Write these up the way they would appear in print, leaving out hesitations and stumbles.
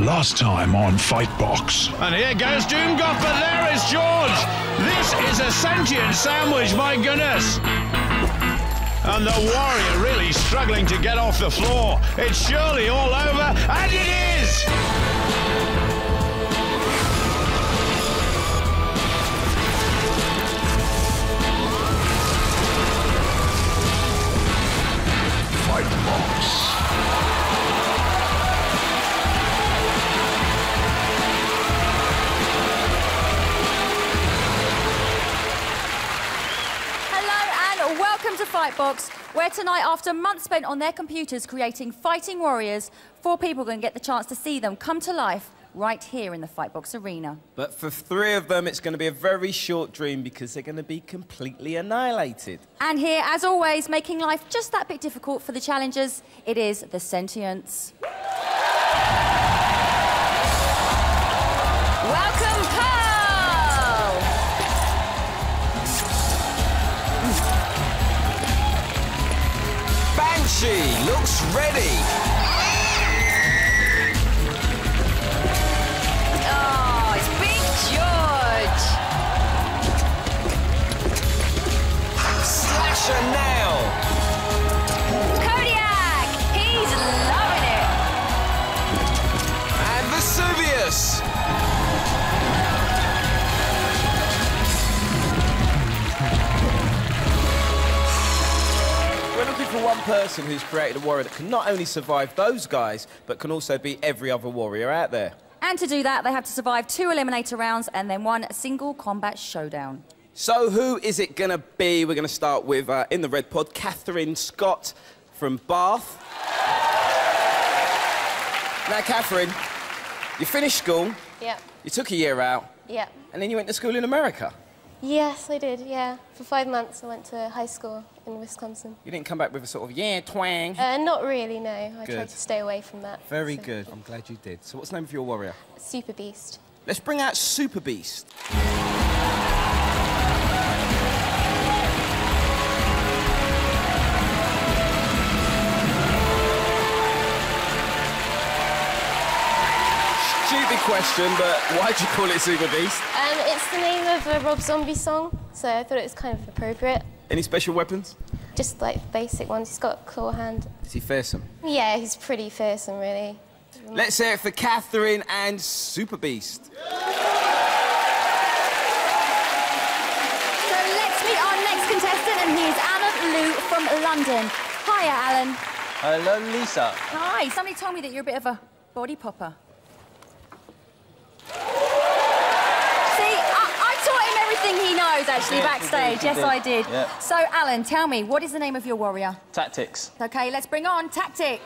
Last time on Fightbox. And here goes Doomgoth, but there is George. This is a sentient sandwich, my goodness. And the warrior really struggling to get off the floor. It's surely all over, and it is! Fightbox. Welcome to Fightbox, where tonight, after months spent on their computers creating fighting warriors, 4 people are going to get the chance to see them come to life right here in the Fightbox arena. But for 3 of them, it's going to be a very short dream because they're going to be completely annihilated. And here, as always, making life just that bit difficult for the challengers, it is the Sentients. Welcome, Pearl! Banshee looks ready. Oh, it's Big George. Slasher now. Kodiak, he's loving it. And Vesuvius. We're looking for one person who's created a warrior that can not only survive those guys, but can also beat every other warrior out there. And to do that, they have to survive 2 eliminator rounds and then 1 single combat showdown. So who is it going to be? We're going to start with, in the red pod, Catherine Scott from Bath. Now, Catherine, you finished school. Yeah. You took a year out. Yeah. And then you went to school in America. Yes, I did, yeah. For 5 months, I went to high school in Wisconsin. You didn't come back with a sort of, yeah, twang. Not really, no. I Good. tried to stay away from that. Very good. I'm glad you did. So what's the name of your warrior? Super Beast. Let's bring out Super Beast. Stupid question, but why'd you call it Super Beast? It's the name of a Rob Zombie song, so I thought it was kind of appropriate. Any special weapons? Just like basic ones. He's got a claw hand. Is he fearsome? Yeah, he's pretty fearsome, really. Let's hear it for Catherine and Super Beast. So let's meet our next contestant, and he is Alan Liu from London. Hiya, Alan. Hello, Lisa. Hi. Somebody told me that you're a bit of a body popper. He knows, actually, backstage. Yes, I did. Yeah. So, Alan, tell me, what is the name of your warrior? Tactics. OK, let's bring on Tactics.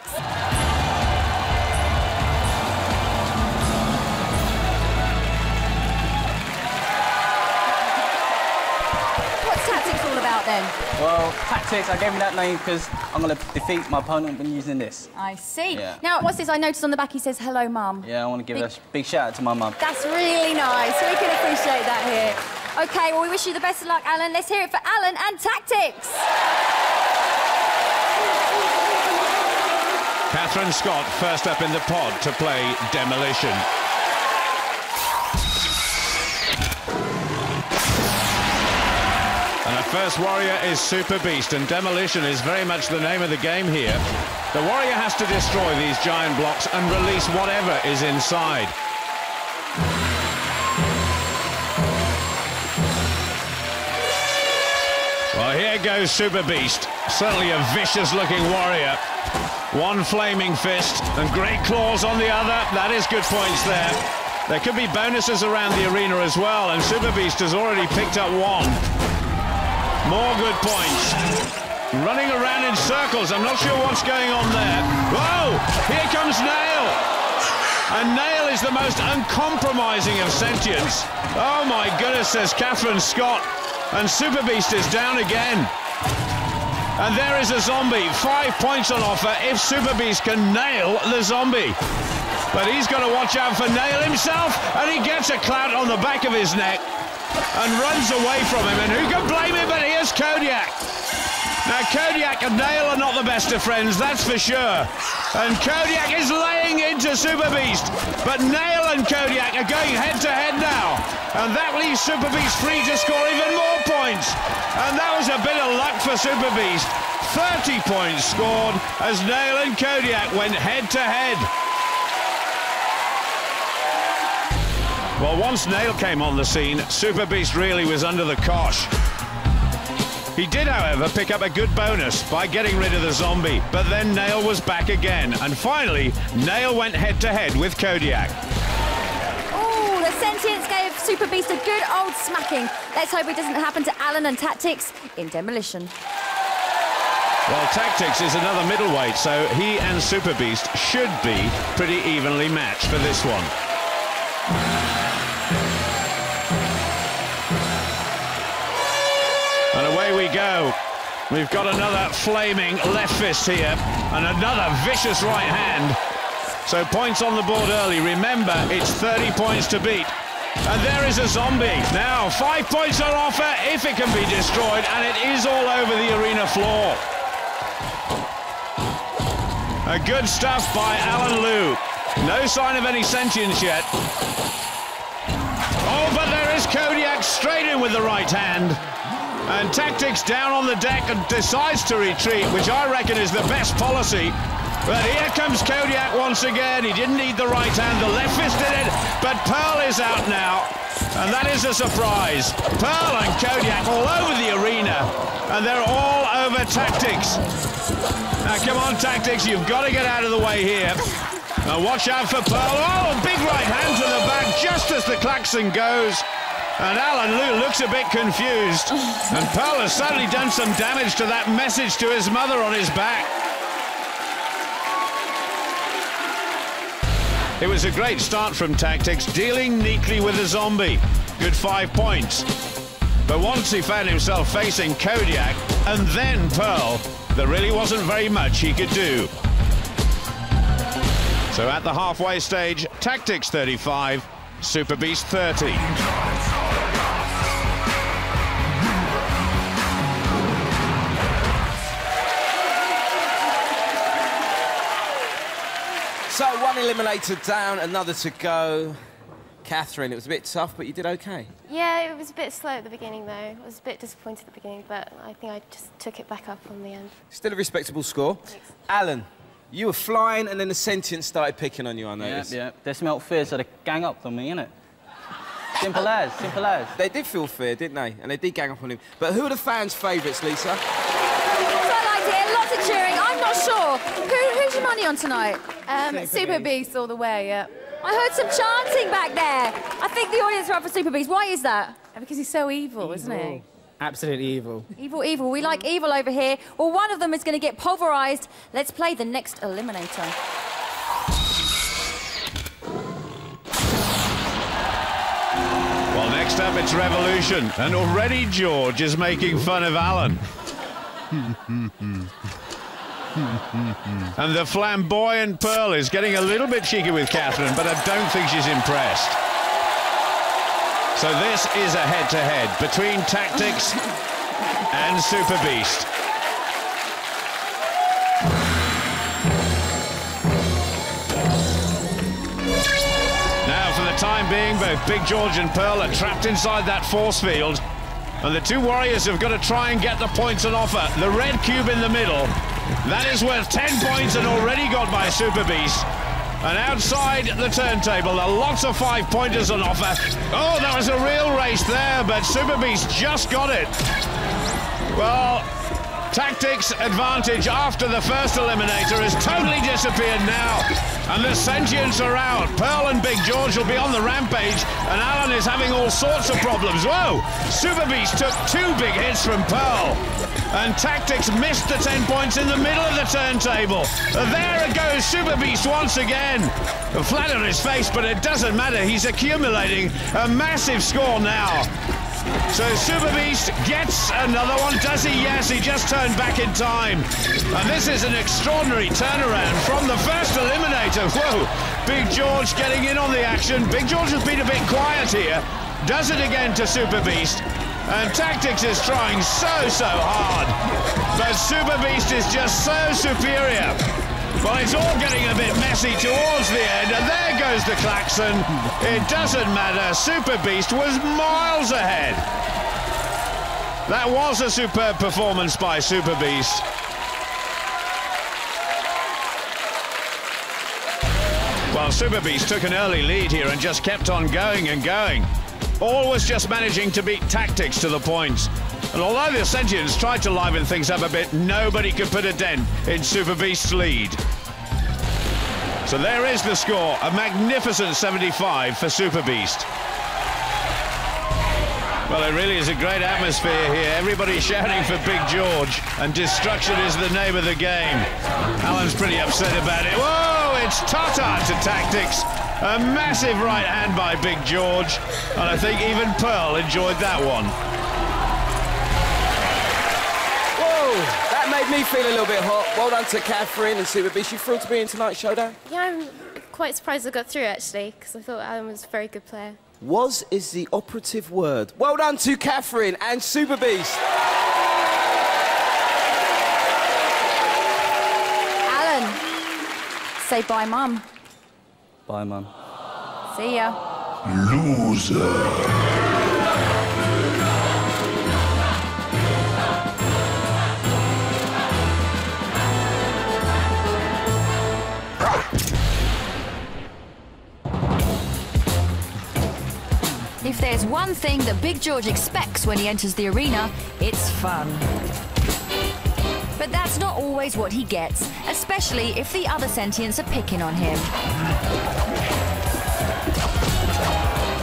What's Tactics all about, then? Well, Tactics, I gave him that name because I'm going to defeat my opponent when using this. I see. Yeah. Now, what's this? I noticed on the back he says, hello, Mum. Yeah, I want to give a big shout out to my mum. That's really nice. We can appreciate that here. OK, well, we wish you the best of luck, Alan. Let's hear it for Alan and Tactics. Catherine Scott first up in the pod to play Demolition. And our first warrior is Super Beast, and Demolition is very much the name of the game here. The warrior has to destroy these giant blocks and release whatever is inside. Well, here goes Super Beast. Certainly a vicious-looking warrior. 1 flaming fist and great claws on the other. That is good points there. There could be bonuses around the arena as well, and Super Beast has already picked up 1. More good points. Running around in circles. I'm not sure what's going on there. Whoa! Here comes Nail. And Nail is the most uncompromising of sentients. Oh, my goodness, says Catherine Scott. And Super Beast is down again. And there is a zombie. 5 points on offer if Super Beast can nail the zombie. But he's got to watch out for Nail himself, and he gets a clout on the back of his neck and runs away from him. And who can blame him? But here's Kodiak. Now, Kodiak and Nail are not the best of friends, that's for sure. And Kodiak is laying into Super Beast. But Nail and Kodiak are going head-to-head now. And that leaves Super Beast free to score even more points. And that was a bit of luck for Super Beast. 30 points scored as Nail and Kodiak went head-to-head. Well, once Nail came on the scene, Super Beast really was under the cosh. He did, however, pick up a good bonus by getting rid of the zombie, but then Nail was back again, and finally, Nail went head-to-head with Kodiak. Oh, the Sentience gave Super Beast a good old smacking. Let's hope it doesn't happen to Alan and Tactics in Demolition. Well, Tactics is another middleweight, so he and Super Beast should be pretty evenly matched for this one. And away we go. We've got another flaming left fist here and another vicious right hand. So points on the board early. Remember, it's 30 points to beat. And there is a zombie. Now, 5 points on offer if it can be destroyed, and it is all over the arena floor. A good stuff by Alan Liu. No sign of any sentience yet. Oh, but there is Kodiak straight in with the right hand. And Tactics down on the deck and decides to retreat, which I reckon is the best policy. But here comes Kodiak once again. He didn't need the right hand, the left fist did it, but Pearl is out now. And that is a surprise. Pearl and Kodiak all over the arena, and they're all over Tactics. Now, come on, Tactics, you've got to get out of the way here. Now, watch out for Pearl. Oh, big right hand to the back just as the klaxon goes. And Alan Liu looks a bit confused. And Pearl has suddenly done some damage to that message to his mother on his back. It was a great start from Tactics, dealing neatly with the zombie. Good 5 points. But once he found himself facing Kodiak and then Pearl, there really wasn't very much he could do. So at the halfway stage, Tactics 35, Super Beast 30. So one eliminator down, another to go. Catherine, it was a bit tough, but you did okay. Yeah, it was a bit slow at the beginning, though. I was a bit disappointed at the beginning, but I think I just took it back up on the end. Still a respectable score. Thanks. Alan, you were flying, and then the Sentience started picking on you, I noticed. Yeah. They smelt fear, so they gang up on me, innit? Simple as, simple as. They did feel fear, didn't they? And they did gang up on him. But who are the fans' favourites, Lisa? So I liked it. Lots of cheering. I'm not sure. Who's your money on tonight? Super Beast all the way, yeah. I heard some chanting back there. I think the audience are up for Super Beast. Why is that? Because he's so evil, isn't he? Absolutely evil. Evil, evil. We like evil over here. Well, one of them is going to get pulverised. Let's play the next eliminator. Well, next up, it's Revolution. And already George is making fun of Alan. And the flamboyant Pearl is getting a little bit cheeky with Catherine, but I don't think she's impressed. So this is a head-to-head between Tactics and Super Beast. Now, for the time being, both Big George and Pearl are trapped inside that force field. And the two warriors have got to try and get the points on offer. The red cube in the middle. That is worth 10 points and already got by Super Beast. And outside the turntable, there are lots of 5-pointers on offer. Oh, that was a real race there, but Super Beast just got it. Well, Tactics' advantage after the first eliminator has totally disappeared now. And the Sentients are out. Pearl and Big George will be on the rampage, and Alan is having all sorts of problems. Whoa! Super Beast took 2 big hits from Pearl. And Tactics missed the 10 points in the middle of the turntable. There it goes, Super Beast once again. Flat on his face, but it doesn't matter. He's accumulating a massive score now. So Super Beast gets another one, does he? Yes, he just turned back in time. And this is an extraordinary turnaround from the first eliminator. Whoa, Big George getting in on the action. Big George has been a bit quiet here. Does it again to Super Beast. And Tactics is trying so hard. But Super Beast is just so superior. Well, it's all getting a bit messy towards the end, and there goes the klaxon. It doesn't matter. Super Beast was miles ahead. That was a superb performance by Super Beast. Well, Super Beast took an early lead here and just kept on going and going. Always just managing to beat Tactics to the points. And although the Sentients tried to liven things up a bit, nobody could put a dent in Super Beast's lead. So there is the score, a magnificent 75 for Super Beast. Well, it really is a great atmosphere here. Everybody's shouting for Big George, and destruction is the name of the game. Alan's pretty upset about it. Whoa, it's Tata to Tactics. A massive right hand by Big George, and I think even Pearl enjoyed that one. Whoa, that made me feel a little bit hot. Well done to Catherine and Super Beast. You thrilled to be in tonight's showdown? Yeah, I'm quite surprised I got through, actually, because I thought Alan was a very good player. Was is the operative word. Well done to Catherine and Super Beast. Alan, say bye, Mum. Bye, Mum. See ya. Loser. If there's one thing that Big George expects when he enters the arena, it's fun. But that's not always what he gets, especially if the other Sentients are picking on him.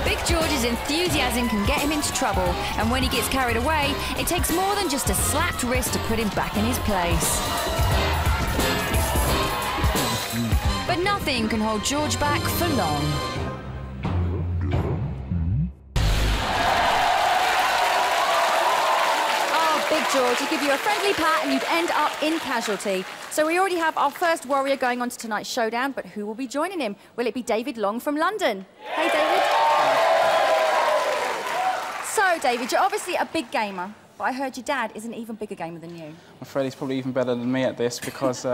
Big George's enthusiasm can get him into trouble, and when he gets carried away, it takes more than just a slapped wrist to put him back in his place. But nothing can hold George back for long. George, he'd give you a friendly pat and you'd end up in casualty. So we already have our first warrior going on to tonight's showdown, but who will be joining him? Will it be David Long from London? Hey, David. So, David, you're obviously a big gamer, but I heard your dad is an even bigger gamer than you. I'm afraid he's probably even better than me at this because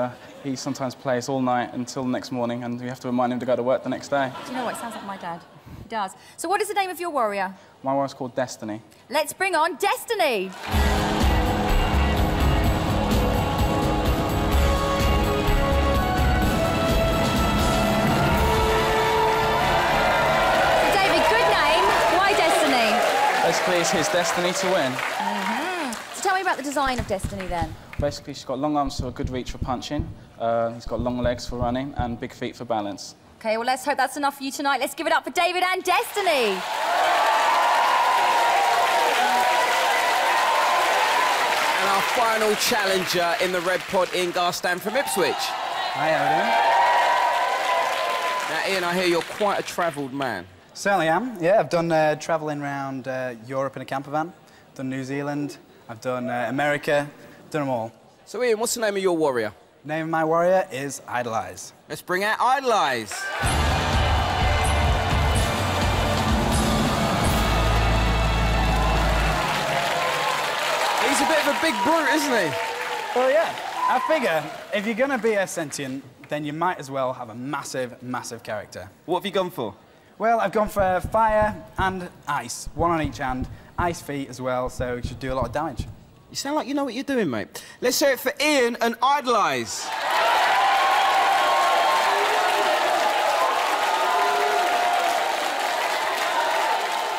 he sometimes plays all night until the next morning, and we have to remind him to go to work the next day. Do you know what? It sounds like my dad. He does. So what is the name of your warrior? My warrior's called Destiny. Let's bring on Destiny. Basically, it's his destiny to win. So tell me about the design of Destiny, then. Basically, she's got long arms for a good reach for punching, he's got long legs for running, and big feet for balance. OK, well, let's hope that's enough for you tonight. Let's give it up for David and Destiny. And our final challenger in the red pod, Ian Garstan from Ipswich. Hi, how are you doing? Now, Ian, I hear you're quite a travelled man. Certainly am. Yeah, I've done travelling around Europe in a camper van. I've done New Zealand. I've done America. Done them all. So, Ian, what's the name of your warrior? Name of my warrior is Idolize. Let's bring out Idolize. He's a bit of a big brute, isn't he? Well, yeah. I figure if you're going to be a sentient, then you might as well have a massive, massive character. What have you gone for? Well, I've gone for fire and ice, one on each hand, ice feet as well, so it should do a lot of damage. You sound like you know what you're doing, mate. Let's hear it for Ian and Idolize.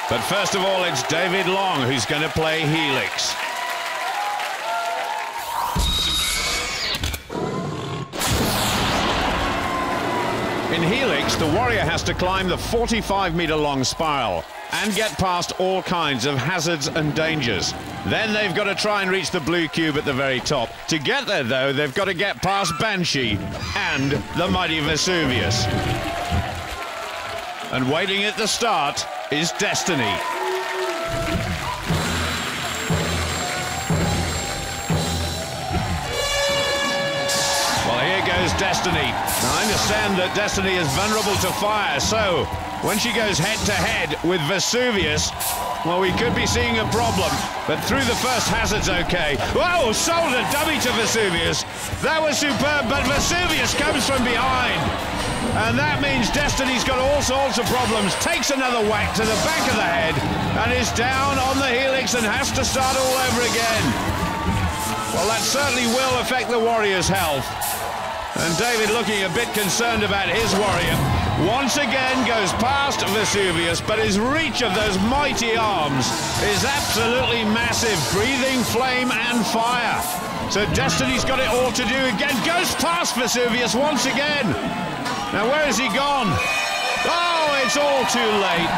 But first of all, it's David Long who's going to play Helix. In Helix, the warrior has to climb the 45-metre-long spiral and get past all kinds of hazards and dangers. Then they've got to try and reach the blue cube at the very top. To get there, though, they've got to get past Banshee and the mighty Vesuvius. And waiting at the start is Destiny. Destiny. Now, I understand that Destiny is vulnerable to fire, so when she goes head-to-head with Vesuvius, Well, we could be seeing a problem, but through the first hazard's okay. Whoa, sold a dummy to Vesuvius. That was superb, but Vesuvius comes from behind. And that means Destiny's got all sorts of problems. Takes another whack to the back of the head and is down on the helix and has to start all over again. Well, that certainly will affect the Warriors' health. And David looking a bit concerned about his Warrior. Once again goes past Vesuvius, but his reach of those mighty arms is absolutely massive, breathing flame and fire. So Destiny's got it all to do again. Goes past Vesuvius once again. Now, where has he gone? Oh, it's all too late.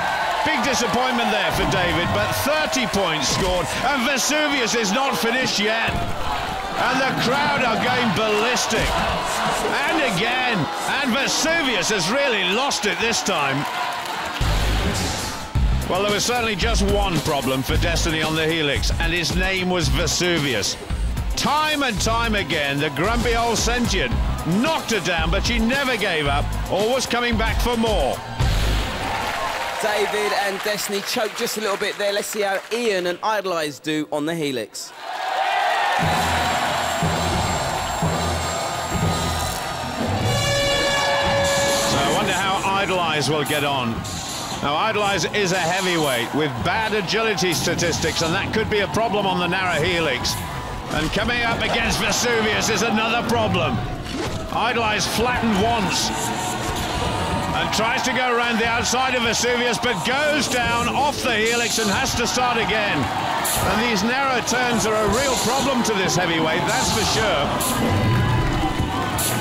Big disappointment there for David, but 30 points scored, and Vesuvius is not finished yet. And the crowd are going ballistic. And again, and Vesuvius has really lost it this time. Well, there was certainly just one problem for Destiny on the helix, and his name was Vesuvius. Time and time again, the grumpy old sentient knocked her down, but she never gave up, always coming back for more. David and Destiny choked just a little bit there. Let's see how Ian and Idolize do on the helix. Idolize will get on. Now, Idolize is a heavyweight with bad agility statistics, and that could be a problem on the narrow helix. And coming up against Vesuvius is another problem. Idolize flattened once and tries to go around the outside of Vesuvius, but goes down off the helix and has to start again. And these narrow turns are a real problem to this heavyweight, that's for sure.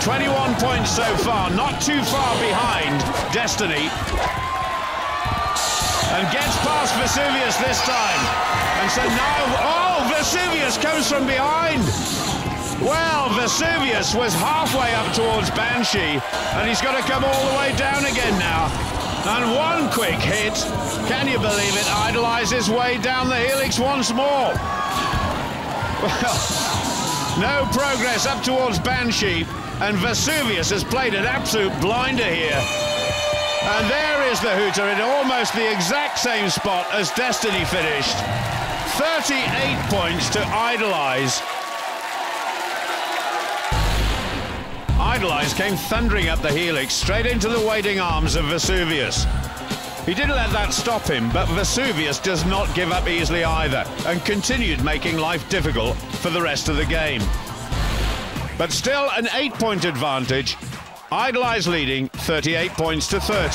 21 points so far, not too far behind Destiny. And gets past Vesuvius this time. And so now, oh, Vesuvius comes from behind. Well, Vesuvius was halfway up towards Banshee, and he's got to come all the way down again now. And one quick hit, can you believe it, Idolize his way down the helix once more. Well, no progress up towards Banshee. And Vesuvius has played an absolute blinder here. And there is the hooter in almost the exact same spot as Destiny finished. 38 points to Idolize. Idolize came thundering up the helix, straight into the waiting arms of Vesuvius. He didn't let that stop him, but Vesuvius does not give up easily either, and continued making life difficult for the rest of the game. But still an 8-point advantage. Idolize leading 38 points to 30.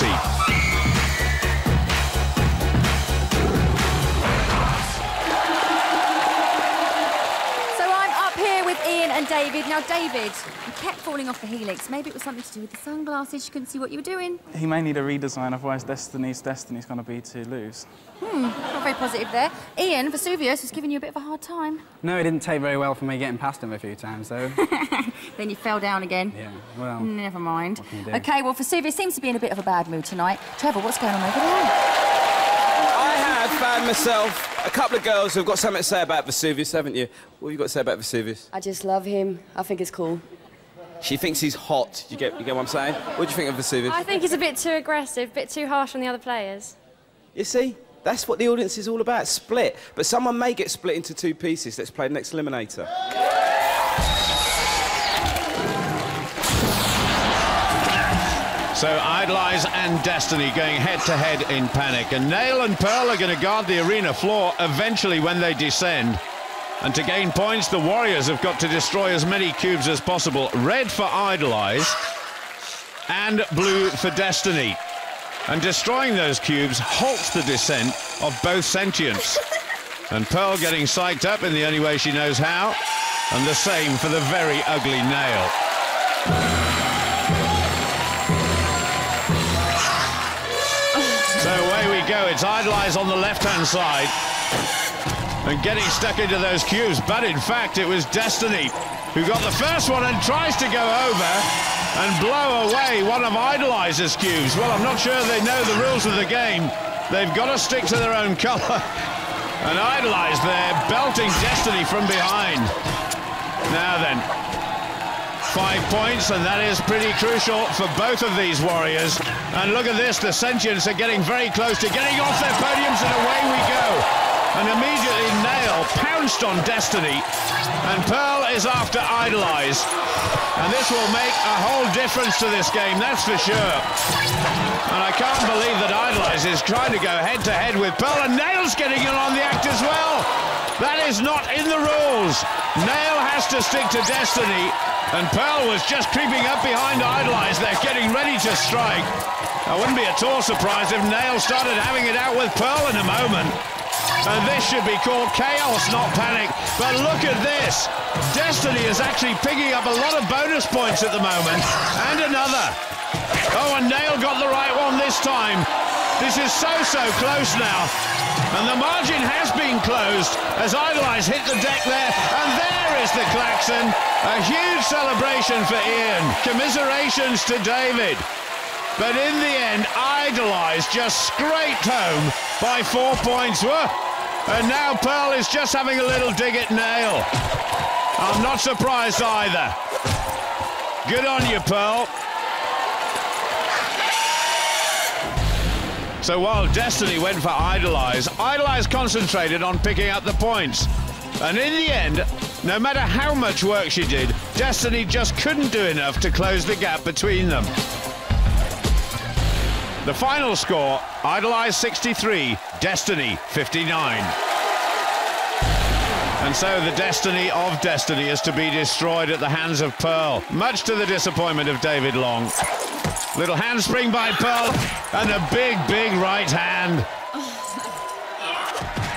So I'm up here with Ian and David. Now, David, you kept falling off the helix. Maybe it was something to do with the sunglasses. You couldn't see what you were doing. He may need a redesign, otherwise Destiny's going to be to lose. Not very positive there. Ian, Vesuvius was giving you a bit of a hard time. No, it didn't take very well for me getting past him a few times, though. Then you fell down again. Yeah, well... Never mind. What can you do? OK, well, Vesuvius seems to be in a bit of a bad mood tonight. Trevor, what's going on over there? I have found myself a couple of girls who've got something to say about Vesuvius, haven't you? What have you got to say about Vesuvius? I just love him. I think it's cool. She thinks he's hot. You get what I'm saying? What do you think of Vesuvius? I think he's a bit too aggressive, a bit too harsh on the other players. You see? That's what the audience is all about, split. But someone may get split into two pieces. Let's play the next eliminator. So Idolize and Destiny going head-to-head in panic. And Nail and Pearl are going to guard the arena floor eventually when they descend. And to gain points, the Warriors have got to destroy as many cubes as possible. Red for Idolize and blue for Destiny. And destroying those cubes halts the descent of both sentients. And Pearl getting psyched up in the only way she knows how. And the same for the very ugly Nail. So away we go. It's Idolize on the left-hand side. And getting stuck into those cubes. But in fact, it was Destiny who got the first one and tries to go over and blow away one of Idolize's cubes. Well, I'm not sure they know the rules of the game. They've got to stick to their own colour. And Idolize there, belting Destiny from behind. Now then, 5 points, and that is pretty crucial for both of these warriors. And look at this, the Sentients are getting very close to getting off their podiums, and away we go. And immediately Nail pounced on Destiny, and Pearl is after Idolize. And this will make a whole difference to this game, that's for sure. And I can't believe that Idolize is trying to go head-to-head with Pearl, and Nail's getting in on the act as well. That is not in the rules. Nail has to stick to Destiny, and Pearl was just creeping up behind Idolize. They're getting ready to strike. I wouldn't be at all surprised if Nail started having it out with Pearl in a moment. And this should be called chaos, not panic. But look at this. Destiny is actually picking up a lot of bonus points at the moment. And another. Oh, and Nail got the right one this time. This is so close now. And the margin has been closed as Idolize hit the deck there. And there is the klaxon. A huge celebration for Ian. Commiserations to David. But in the end, Idolize just scraped home by 4 points. Whoa. And now Pearl is just having a little dig at Nail. I'm not surprised either. Good on you, Pearl. So while Destiny went for Idolize, Idolize concentrated on picking up the points. And in the end, no matter how much work she did, Destiny just couldn't do enough to close the gap between them. The final score, Idolize 63, Destiny 59. And so the destiny of Destiny is to be destroyed at the hands of Pearl, much to the disappointment of David Long. Little handspring by Pearl, and a big right hand.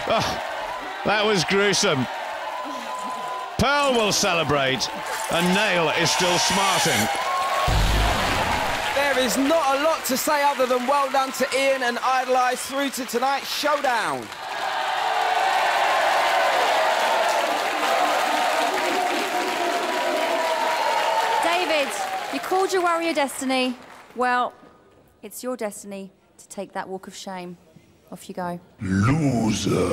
Oh, that was gruesome. Pearl will celebrate, and Nail is still smarting. There is not a lot to say other than well done to Ian and Idolize through to tonight's showdown. David, you called your warrior Destiny. Well, it's your destiny to take that walk of shame. Off you go. Loser.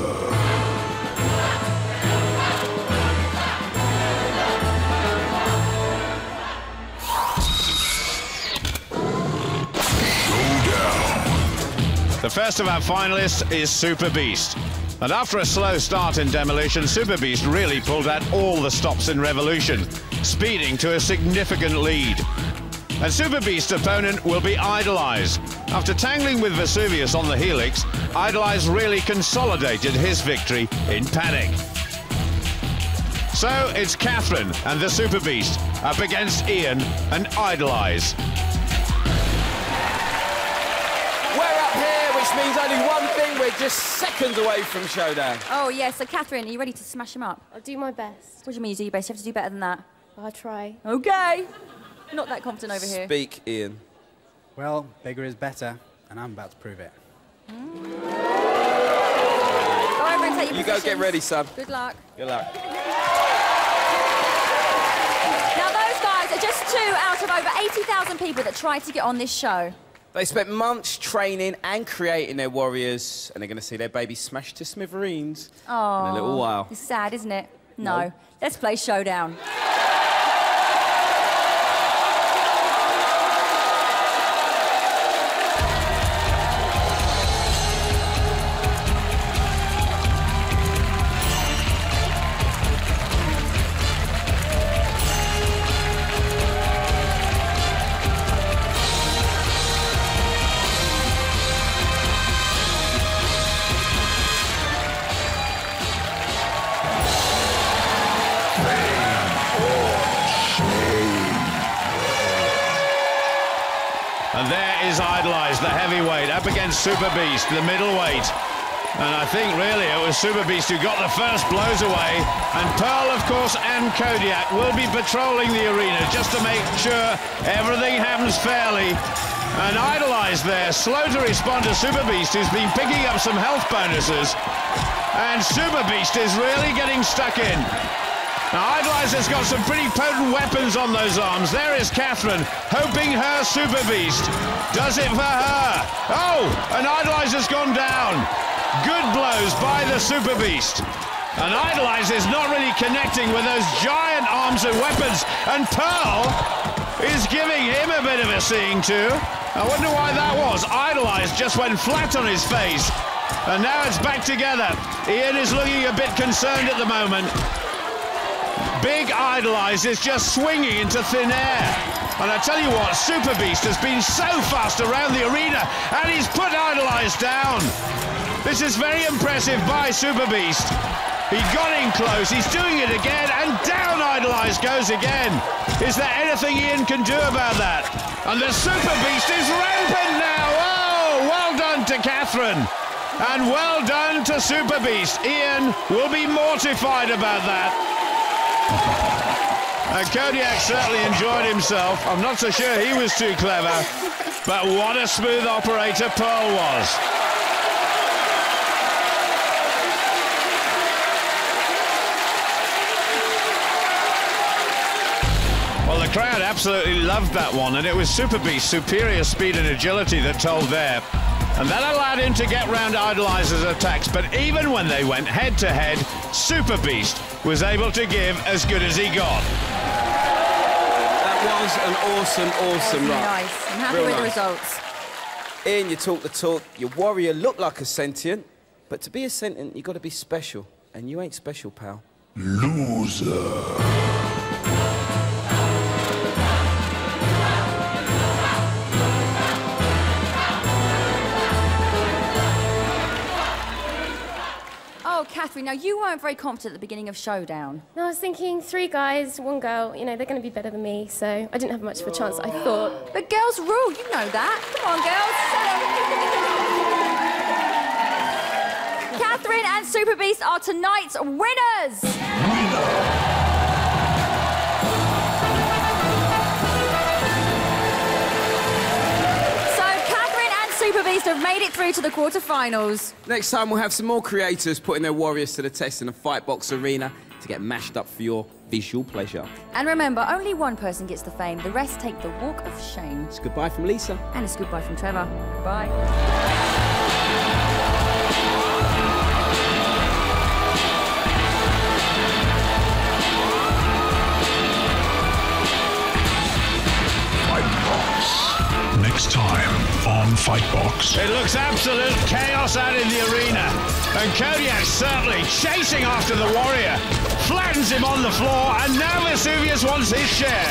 The first of our finalists is Super Beast. And after a slow start in Demolition, Super Beast really pulled out all the stops in Revolution, speeding to a significant lead. And Super Beast's opponent will be Idolize. After tangling with Vesuvius on the Helix, Idolize really consolidated his victory in Panic. So it's Catherine and the Super Beast up against Ian and Idolize. Which means only one thing, we're just seconds away from showdown. Oh, yeah, so Catherine, are you ready to smash him up? I'll do my best. What do you mean you do your best? You have to do better than that. I'll try. OK. Not that confident over here. Speak, Ian. Well, bigger is better, and I'm about to prove it. Go over and take your You go get ready, son. Good luck. Good luck. Now, those guys are just 2 out of over 80,000 people that tried to get on this show. They spent months training and creating their warriors, and they're going to see their baby smashed to smithereens in a little while. It's sad, isn't it? No. Let's play Showdown. And there is Idolize, the heavyweight, up against Super Beast, the middleweight. And I think really it was Super Beast who got the first blows away. And Pearl, of course, and Kodiak will be patrolling the arena just to make sure everything happens fairly. And Idolize there, slow to respond to Super Beast, who's been picking up some health bonuses. And Super Beast is really getting stuck in. Now, Idolize has got some pretty potent weapons on those arms. There is Catherine, hoping her Super Beast does it for her. Oh, and Idolize has gone down. Good blows by the Super Beast. And Idolize is not really connecting with those giant arms and weapons. And Pearl is giving him a bit of a seeing too. I wonder why that was. Idolize just went flat on his face. And now it's back together. Ian is looking a bit concerned at the moment. Big Idolize is just swinging into thin air. And I tell you what, Super Beast has been so fast around the arena, and he's put Idolize down. This is very impressive by Super Beast. He got in close, he's doing it again, and down Idolize goes again. Is there anything Ian can do about that? And the Super Beast is rampant now. Oh, well done to Catherine. And well done to Super Beast. Ian will be mortified about that. Kodiak certainly enjoyed himself. I'm not so sure he was too clever. But what a smooth operator Pearl was. Well, the crowd absolutely loved that one, and it was Super Beast's superior speed and agility that told there. And that allowed him to get round Idolizer's attacks, but even when they went head-to-head, Super Beast was able to give as good as he got. That was an awesome run. Nice. I'm happy Real with the nice. results. Ian, you talk the talk. Your warrior looked like a sentient, but to be a sentient, you've got to be special. And you ain't special, pal. Loser. Oh, Catherine, now you weren't very confident at the beginning of Showdown. No, I was thinking 3 guys, 1 girl, you know, they're going to be better than me, so I didn't have much of a chance, I thought. But girls rule, you know that. Come on, girls. Catherine and Super Beast are tonight's winners. Super Beast have made it through to the quarterfinals. Next time we'll have some more creators putting their warriors to the test in a Fightbox arena to get mashed up for your visual pleasure. And remember, only one person gets the fame. The rest take the walk of shame. It's goodbye from Lisa. And it's goodbye from Trevor. Goodbye. Next time on Fightbox. It looks absolute chaos out in the arena. And Kodiak certainly chasing after the warrior. Flattens him on the floor, and now Vesuvius wants his share.